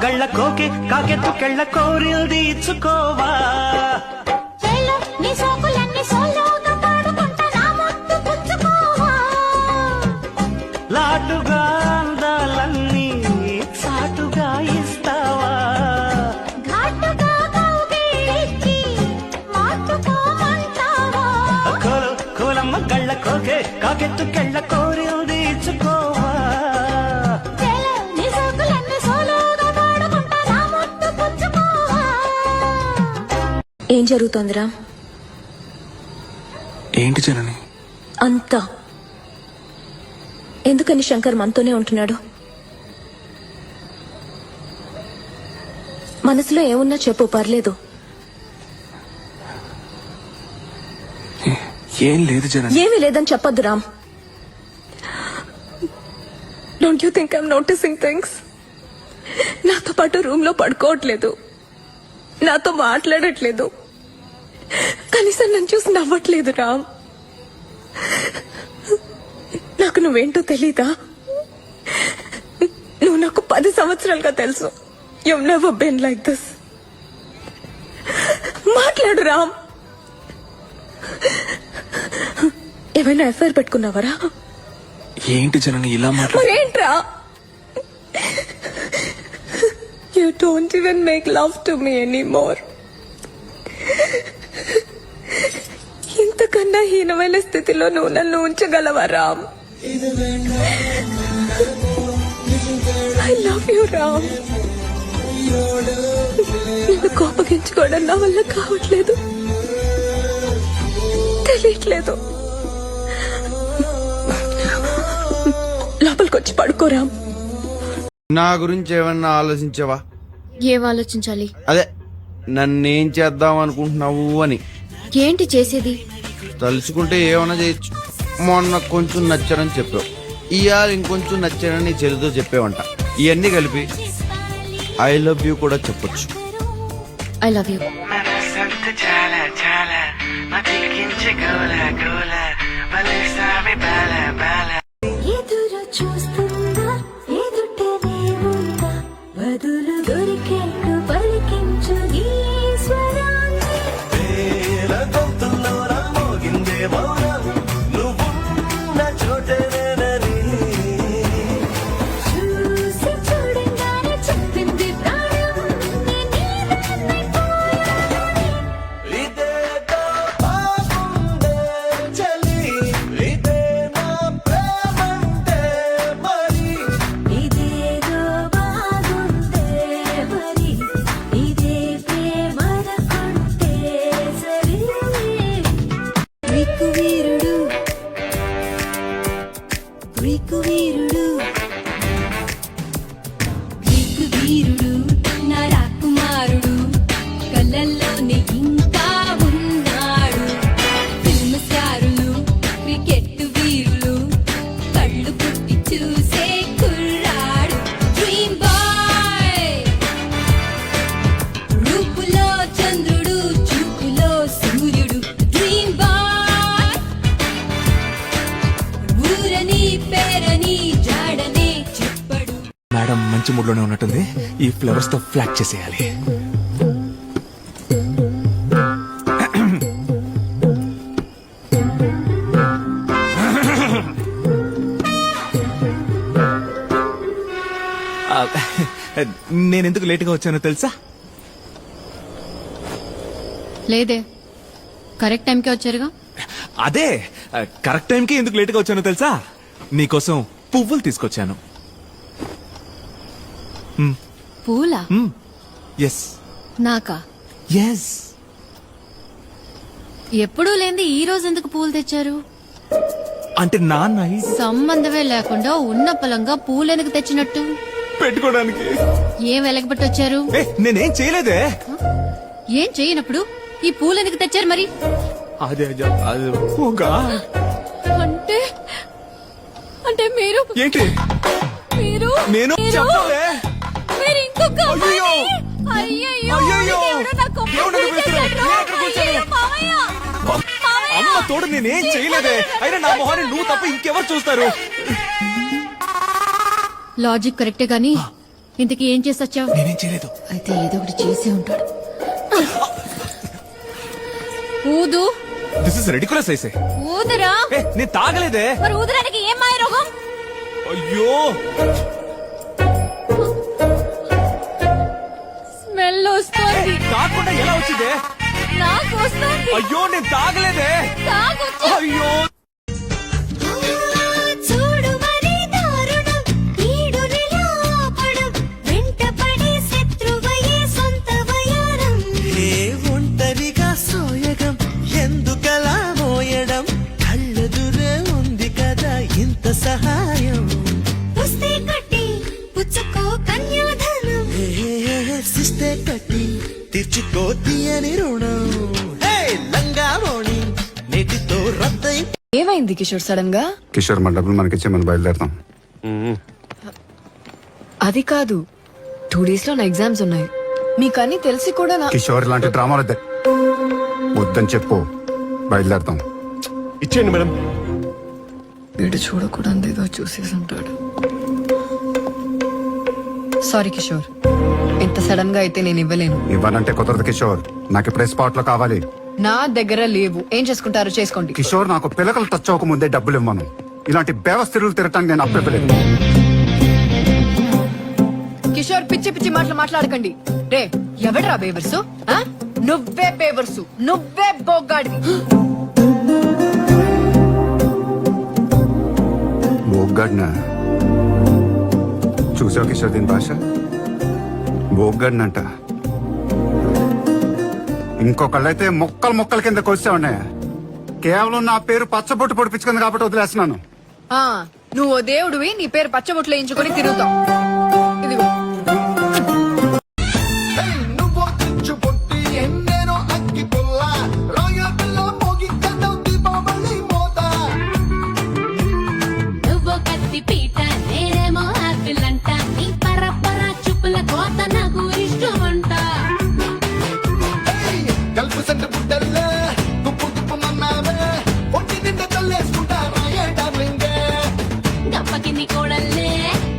గళ్ళ కోకే కాకెత్తు కెళ్ళ కోరిల్ది ఇచ్చుకోవా లాటుగా అందాలన్నీ సాటుగా ఇస్తావా కోలమ్మ గళ్ళ కోకే కాకెత్తు కెళ్ళ కోరిల్ది ఇచ్చుకోవా ఏం జరుగుతోందిరా? ఏంటి జనని అంతా ఎందుకని శంకర్ మనతోనే ఉంటున్నాడు? మనసులో ఏమున్నా చెప్పు, పర్లేదు. ఏం లేదు జనని. ఏమీ లేదని చెప్పొద్దు Ram. Don't you think I'm noticing things? నాతో పాటు రూమ్ లో పడుకోవట్లేదు, నాతో మాట్లాడట్లేదు, కనీసం నన్ను చూసి నవ్వట్లేదు రామ్. నాకు నువ్వేంటో తెలీదా? నువ్వు నాకు 10 సంవత్సరాలుగా తెలుసు. You never been like this. మాట్లాడు రామ్. ఏమైనా ఎఫ్ఐఆర్ పెట్టుకున్నావరా? ఏంటి జనని ఇలా మరేంట్రా? You don't even make love to me anymore. ఇంతకన్నా హీనమైన స్థితిలో నువ్వు నన్ను ఉంచగలవా Ram? I love you Ram. నిన్ను కోపగించుకోవడం నా వల్ల కావట్లేదు, తెలియట్లేదు. లోపలికొచ్చి పడుకోరామ్. నా గురించి ఏమన్నా ఆలోచించావా? ఏం ఆలోచించాలి? అదే నన్నేం చేద్దాం అనుకుంటున్నావు అని. ఏంటి చేసేది? తలుచుకుంటే ఏమైనా చేయొచ్చు. మొన్న కొంచెం నచ్చానని చెప్పావు, ఇవాళ ఇంకొంచెం నచ్చానని నీ చెల్లితో చెప్పేవంట. ఇవన్నీ కలిపి ఐ లవ్ యూ కూడా చెప్పొచ్చు. I love you. మేడం మంచి మూడ్ లోనే ఉన్నట్టుంది. ఈ ఫ్లవర్స్ తో ఫ్లాట్ చేసేయాలి. నేను ఎందుకు లేటుగా వచ్చానో తెలుసా? లేదే, కరెక్ట్ టైంకే వచ్చారుగా. అదే కరెక్ట్ టైంకి ఎందుకు లేటుగా వచ్చానో తెలుసా? నీకోసం పువ్వులు తీసుకొచ్చాను. పూలా? ఎస్ నాకా? ఎస్. ఎప్పుడూ లేంది ఈ రోజు ఎందుకు పూలు తెచ్చారు? అంటే నాన్న సంబంధమే లేకుండా ఉన్న పొలంగా పూలు ఎందుకు తెచ్చినట్టు? పెట్టుకోవడానికి. ఏం వెలగబెట్టి వచ్చారు? నేనేం చేయలేదే. ఏం చేయనప్పుడు ఈ పూలు ఎందుకు తెచ్చారు మరి? అదే అది పూగా. అంటే అంటే మీరు ఏంటి? మీరు నేను మీరు- చెప్పలే. మీరు ఇంకొక అయ్యయ్యో. అమ్మాయిని- అయ్యయ్యో, అయ్యయ్యో. దేవుడు నా కొంప దేవుడు నన్ను తీసేశాడు. పిలుస్తున్నాడు. ఎక్కడ కూర్చోను? అయ్యయ్యో, మావయ్య. మావయ్య. అమ్మ తోడు నేనేం చేయలేదే. అయినా నా మొహాన్ని నువ్వు తప్ప ఇంకెవరు చూస్తారు? లాజిక్ కరెక్టే గాని ఇంతకీ ఏం చేసి వచ్చావు? నేనేం చేయలేదు. అయితే ఏదో ఒకటి చేసి ఉంటాడు. ఊదు. దిస్ ఇస్ రెడికులస్ అయితే. ఊదరా. నేను తాగలేదే. మరి ఊదరానికి ఏం మాయ రోగం? అయ్యో స్మెల్ వస్తుంది. కాకుండా ఎలా వచ్చిందే? నాకు వస్తుంది. అయ్యో నేను తాగలేదే. తాగొచ్చు. అయ్యో చూడు మరి దారుణం ఈడునిలా ఆపడం వెంటపడి శత్రువయే సొంత వయారం ఏ ఒంటరిగా సోయగం ఎందుకలా మోయడం కళ్ళెదురే ఉంది కదా ఇంత సహాయం పుస్తే కట్టి పుచ్చుకో కన్యాధనం సిస్తే కట్టి తీర్చుకో తీయని రుణం హే లంగాలోని నేటితో రద్దై ఏమైంది కిషోర్ సడన్ గా? కిషోర్ మన డబ్బులు మనకిచ్చే మనం బయలుదేరుతాం. అది కాదు, 2 days లో నా ఎగ్జామ్స్ ఉన్నాయి. మీకన్నీ తెలిసి కూడా నా కిషోర్ ఇలాంటి డ్రామాలు వద్దే. వద్దని చెప్పు, బయలుదేరుతాం. ఇచ్చేయండి మేడం. వీడు చూడకూడదు ఏదో చూసేసి ఉంటాడు. సారీ కిషోర్, ఇంత సడన్ గా అయితే నేను ఇవ్వలేను. ఇవ్వాలంటే కుదరదు కిషోర్, నాకు ఇప్పుడే స్పాట్ లో కావాలి. నా దగ్గర లేవు. ఏం చేసుకుంటారో చేసుకోండి. కిషోర్, నాకు పిల్లకలు టచ్ అవ్వక ముందే డబ్బులు ఇవ్వను. ఇలాంటి బేవస్థిరులు తిరగటానికి నేను అప్పివ్వలేదు. కిషోర్, పిచ్చి పిచ్చి మాటలు మాట్లాడకండి. రే, ఎవడ్రా బేవర్సు? ఆ? నువ్వే బేవర్సు, నువ్వే బోగ్గాడివి. బోగ్గాడినా? చూసావు కిషోర్ దీని భాష? బోగ్గాడినంట. ఇంకొకళ్ళైతే మొక్కలు మొక్కల కింద కొలిసావున్నాయి. కేవలం నా పేరు పచ్చబొట్టు పొడిపించుకుంది కాబట్టి వదిలేస్తున్నాను. ఆ, నువ్వు దేవుడివి, నీ పేరు పచ్చబొట్లు వేయించుకొని తిరుగుతావు. ఇదిగో నువ్వు కత్తి పీట నేనేమో ఆపిల్ అంట నీ పరపర చూపుల కోత నాకు ఇష్టమంట గల్పు సెంటర్ పుట్టల్లే గుప్పు గుప్పు మన్నావే పొట్టి నిండా చల్లేసుకుంటారా ఏ డార్లింగ్ గప్పకింది కోడల్లే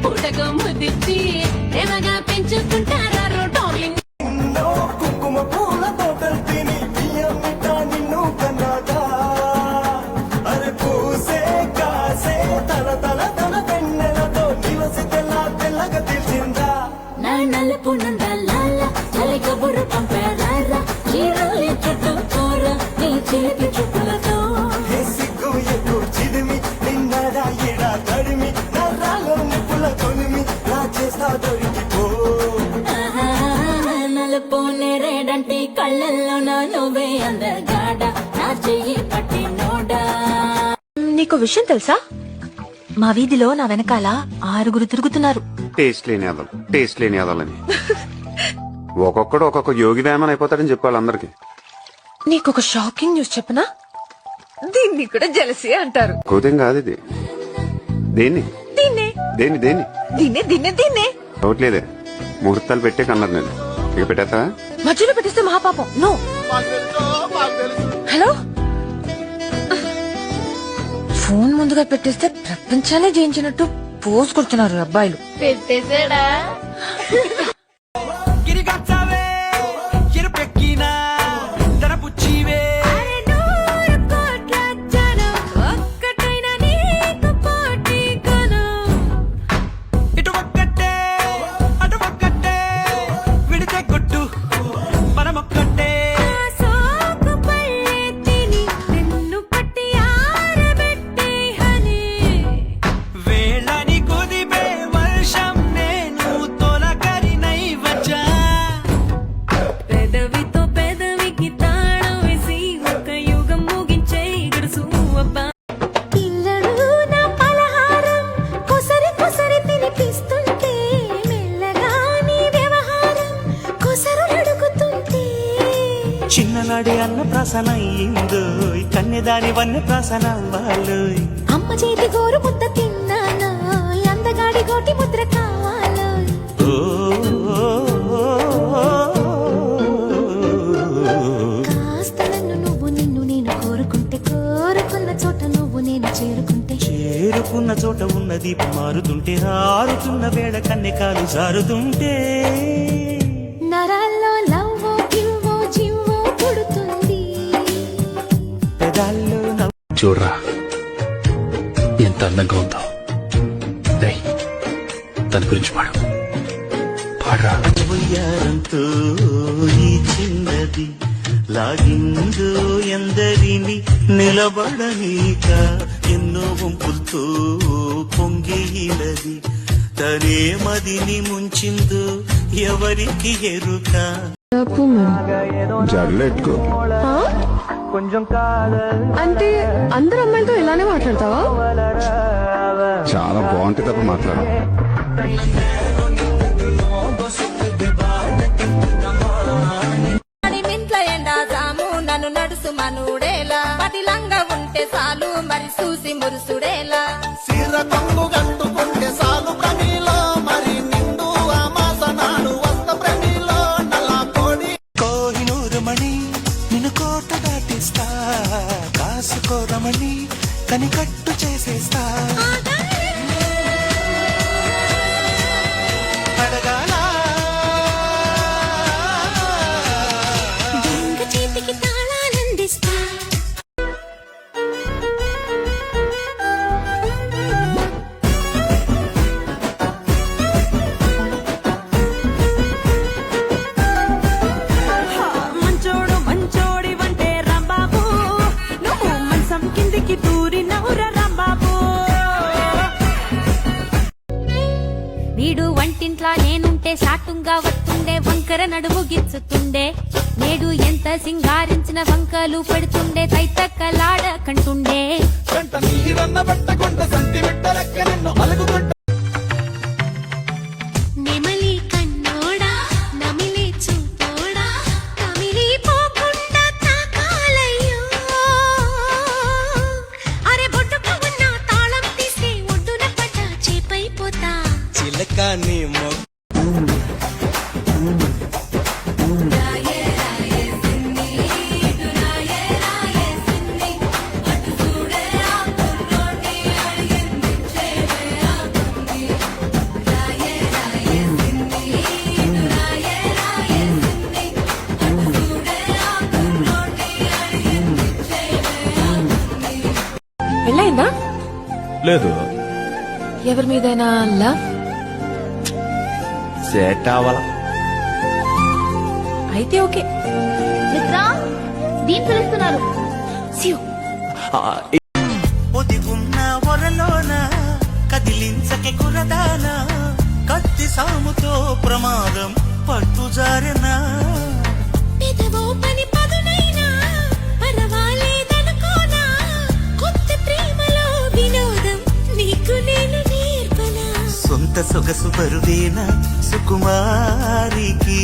పూటకు ముదిచ్చి ప్రేమగా పెంచుకుంటారా రో డార్లింగ్ కుంకుమ పూలతో కలిపిని బియ్యం మిఠా నిన్ను కన్నాగా అరే పూసే కాసే తల తల తన పెన్నెలతో నివసి తెల్ల తెల్లగా తెలిసిందా నా నలుపు నందలాల చలి కబురు పంపారా చీరలి చుట్టూ కూర నీ చేతి చుట్టులతో ఏ సిగ్గు ఎక్కువ చిదిమి నిన్నడా ఎడా తడిమి నరాలో నిప్పుల కొలిమి నా చేస్తా దొరికిపో ఆహా, నలుపు నేరేడంటి కళ్ళల్లో నా నువ్వే అందగాడ నా చెయ్యి పట్టి నోడా నీకు విషయం తెలుసా? మా వీధిలో నా వెనకాల 6 తిరుగుతున్నారు. టేస్ట్ లేని యాదలని ఒక్కొక్కడు ఒక్కొక్క యోగి వేమన్ అయిపోతాడని చెప్పాలి అందరికి. నీకొక షాకింగ్ న్యూస్ చెప్పనా? దీన్ని కూడా జలసి అంటారు. కోదేం కాదు ఇది. దేన్ని దీన్నే దేన్ని దేన్ని దీన్నే దీన్నే దీన్నే అవట్లేదే. ముహూర్తాలు పెట్టే కన్నారు నేను. ఇక పెట్టేస్తా. మధ్యలో పెట్టిస్తే మహాపాపం. నో. హలో, ఫోన్ ముందుగా పెట్టేస్తే ప్రపంచాలే జయించినట్టు పోజ్ కొడుతున్నారు అబ్బాయిలు. పెట్టేశాడా గిరిగచ్చావే ఎరుపెక్కినా తన పుచ్చివే ఇటు ఒక్కటే పిల్లగాడి అన్న ప్రాసన అయ్యిందో కన్యదాని వన్న ప్రాసన అవ్వాలో అమ్మ చేతి గోరు ముద్ద తిన్నాను అందగాడి గోటి ముద్ర కావాలో కాస్త నన్ను నువ్వు నిన్ను నేను కోరుకుంటే కోరుకున్న చోట నువ్వు నేను చేరుకుంటే చేరుకున్న చోట ఉన్న దీపం మారుతుంటే ఆరుతున్న వేళ కన్నెకాలు జారుతుంటే నరాల్లో లవ్వో గివ్వో జివ్వో పుడుతుంది పెదాల్లో చూడరా ఎంత అందంగా ఉందో డేయ్, దాని గురించి పాడరా నవ్వుయారంతో ఈ చిన్నది లాగిందో ఎందరిని నిలబడనీక ఎన్నో వంపులతో పొంగినది తనే మదిని ముంచిందో ఎవరికి ఎరుక జడలెట్టుకో అంటే అందరు అమ్మాయిలతో ఇలానే మాట్లాడతావా చాలా బాగుంటుంది తప్ప మాట్లాడు మింట్ల ఎండా జాము నన్ను నడుసు మనుడేలా పతిలంగా ఉంటే చాలు మరి చూసి మురుసుడేలా సిర కొంగు గట్టుకుంటే సాలు ప్రమిలో మరి నిండు ఆమాసనాడు వస్త ప్రమిలో నల్ల కోడి కోహినూరు మణి నిన్ను కోట దాటిస్తా కాసుకోరమణి కనికట్టు చేసేస్తా అడగాల దొంగ చేతికి తాళాలందిస్తా మంచోడు మంచోడి వంటే రాంబాబు నువ్వు మనసం కిందికి దూరి నవ్వురా రాంబాబు వీడు వంటింట్లా నేనుంటే శాటుంగా వస్తుండే వంకర నడుము గిచ్చుతుండే నేడు ఎంత సింగారించిన వంకలు పెడుతుండే తైతక్కలాడ కంటుండే వెంట నీరన్న పెట్టకుంట సంటి పెట్టలెక్క నిన్ను అలుగుకుంట నెమలి కన్నోడా నమిలి చూపోడా కమిలి పోకుండా తాకాలయ్యో అరే బొట్టుకు ఉన్న తాళం తీసి ఒడ్డున పడ్డ చేపైపోతా చిలకాని పెళ్ళైందా లేదు ఎవరి మీదైనా లవ్ సెట్ అవ్వాల అయితే ఓకే దీని పిలుస్తున్నారు ఒదిగున్న వరలోన కదిలించకే కురదాన కత్తి సాముతో ప్రమాదం పట్టుజారెనా పెదవో పని పదునైనా పర్వాలేదనుకోనా కొత్త ప్రేమలో వినోదం నీకు నేను నేర్పనా సొంత సొగసు బరువేన సుకుమారికి